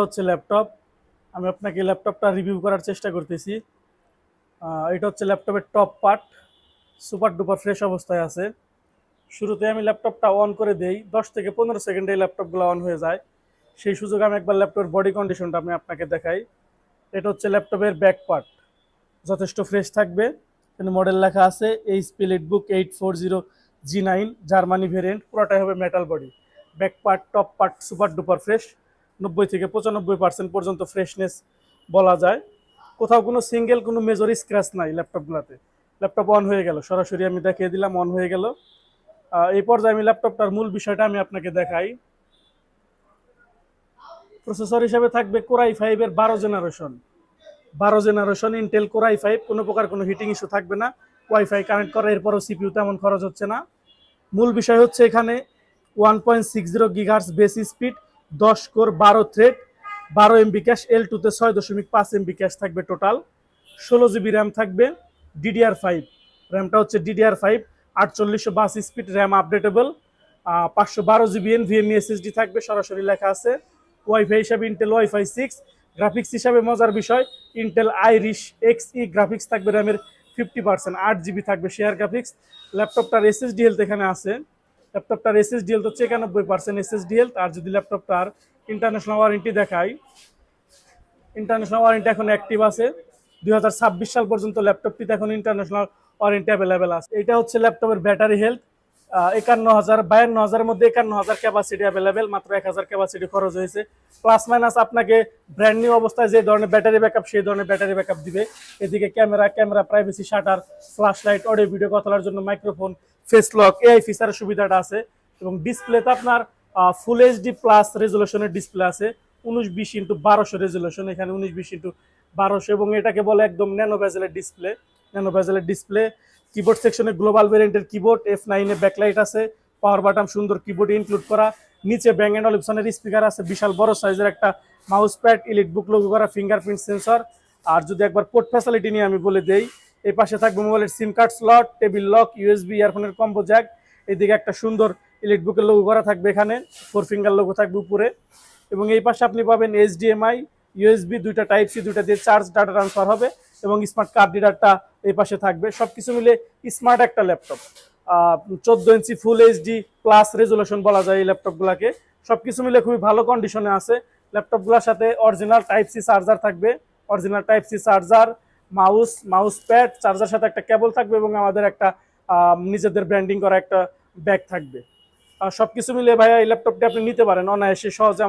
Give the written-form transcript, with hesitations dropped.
হচ্ছে ল্যাপটপ। আমি আপনাকে ল্যাপটপটা রিভিউ করার চেষ্টা করতেছি। এটা হচ্ছে ল্যাপটপের top part, super duper fresh অবস্থায় আছে। শুরুতে আমি ল্যাপটপটা অন করে দেই, 10 থেকে 15 সেকেন্ডে এই ল্যাপটপগুলো অন হয়ে যায়। সেই সুযোগে আমি একবার ল্যাপটপের বডি কন্ডিশনটা আমি আপনাকে দেখাই। এটা হচ্ছে ল্যাপটপের ব্যাক পার্ট, যথেষ্ট ফ্রেশ থাকবে। এখানে মডেল লেখা আছে HP EliteBook 840G9 Germany variant, পুরোটাই হবে metal body. Back part, top part super duper fresh, 90 থেকে 95% পর্যন্ত ফ্রেশনেস বলা যায়। কোথাও কোনো সিঙ্গেল কোনো মেজর স্ক্র্যাচ নাই ল্যাপটপগুলোতে। ল্যাপটপ অন হয়ে গেল, সরাসরি আমি দেখিয়ে দিলাম অন হয়ে গেল। এই পর্যায়ে আমি ল্যাপটপটার মূল বিষয়টা আমি আপনাকে দেখাই। প্রসেসর হিসেবে থাকবে কোর i5-এর 12 generation. 12 generation Intel core i5, কোনো প্রকার কোনো হিটিং ইস্যু থাকবে না। ওয়াইফাই কানেক্ট করা, এরপরও সিপিউ তেমন খরচ হচ্ছে না। মূল বিষয় হচ্ছে এখানে 1.60 GHz base speed, 10 core, 12 thread, 12 MB cache, L2-তে 6.5 MB ক্যাশ থাকবে টোটাল। 16 GB র্যাম থাকবে, DDR5। র্যামটা হচ্ছে DDR5, 4822 speed RAM, updatable. 512 GB NVMe SSD থাকবে, সরাসরি লেখা আছে। ওয়াইফাই হিসাবে ইন্টেল ওয়াইফাই 6। গ্রাফিক্স হিসাবে মজার বিষয়, ইন্টেল আইরিশ XE গ্রাফিক্স থাকবে, র্যামের 50%, 8 GB থাকবে শেয়ার গ্রাফিক্স। ল্যাপটপটার এসএসডি হেলথ এখানে আছে। ল্যাপটপটার এসএসডি হেলথ হচ্ছে 91% এসএসডি হেলথ। আর যদি ল্যাপটপটার ইন্টারন্যাশনাল ওয়ারেন্টি দেখাই, ইন্টারন্যাশনাল ওয়ারেন্টি এখন অ্যাক্টিভ আছে। 2026 সাল পর্যন্ত ল্যাপটপটিতে এখন ইন্টারন্যাশনাল ওয়ারেন্টি অ্যাভেলেবেল আছে। এটা হচ্ছে ল্যাপটপের ব্যাটারি হেলথ। 51,000 মধ্যে 51,000 ক্যাপাসিটি অ্যাভেলেবেল, মাত্র 1000 ক্যাপাসিটি খরচ হয়েছে। প্লাস মাইনাস আপনাকে ব্র্যান্ড নিউ অবস্থায় যে ধরনের ব্যাটারি ব্যাকআপ, সেই ধরনের ব্যাটারি ব্যাকআপ দিবে। এদিকে camera privacy shutter, flash light, audio video কথা বলার জন্য মাইক্রোফোন, ফেস লক, এআই ফিচারের সুবিধাটা আছে। এবং ডিসপ্লেতে আপনার ফুল এইচডি প্লাস রেজুলেশনের ডিসপ্লে আছে, 1920x1200 রেজুলেশন, এখানে 1920x1200। এবং এটাকে বলে একদম ন্যানো বেজেলের ডিসপ্লে। কিবোর্ড সেকশনে গ্লোবাল ভেরিয়েন্টের কিবোর্ড, F9-এ ব্যাকলাইট আছে, পাওয়ার বাটন সুন্দর কিবোর্ড ইনক্লুড করা। নিচে ব্যাং অ্যান্ড অলিপসনের স্পিকার আছে, বিশাল বড় সাইজের একটা মাউস প্যাড, ইলিট বুক লোগো করা, ফিঙ্গারপ্রিন্ট সেন্সর। আর যদি একবার পোর্ট ফ্যাসিলিটি নিয়ে আমি বলে দেই, এই পাশে থাকবে মোবাইলের SIM card slot, table lock, USB, ইয়ারফোনের কম্বো জ্যাক। এদিকে একটা সুন্দর ইলিট বুকের লোগো করা থাকবে, এখানে 4 ফিঙ্গার লোগো থাকবে উপরে। এবং এই পাশে আপনি পাবেন HDMI, ইউএসবি, দুইটা টাইপ সি, দুইটা দিয়ে চার্জ ডাটা ট্রান্সফার হবে। এবং স্মার্ট কার্ড রিডারটা এই পাশে থাকবে। সবকিছু মিলে স্মার্ট একটা ল্যাপটপ। 14 ইঞ্চি ফুল এইচডি প্লাস রেজুলেশন বলা যায় এই ল্যাপটপগুলোকে। সবকিছু মিলে খুবই ভালো কন্ডিশনে আছে। ল্যাপটপগুলোর সাথে অরিজিনাল টাইপ সি চার্জার থাকবে, মাউস প্যাড, চার্জার সাথে একটা কেবল থাকবে, এবং আমাদের একটা নিজেদের ব্র্যান্ডিং করা একটা ব্যাগ থাকবে। সবকিছু মিলে ভাইয়া এই ল্যাপটপটি আপনি নিতে পারেন অনায়াসে, সহজে।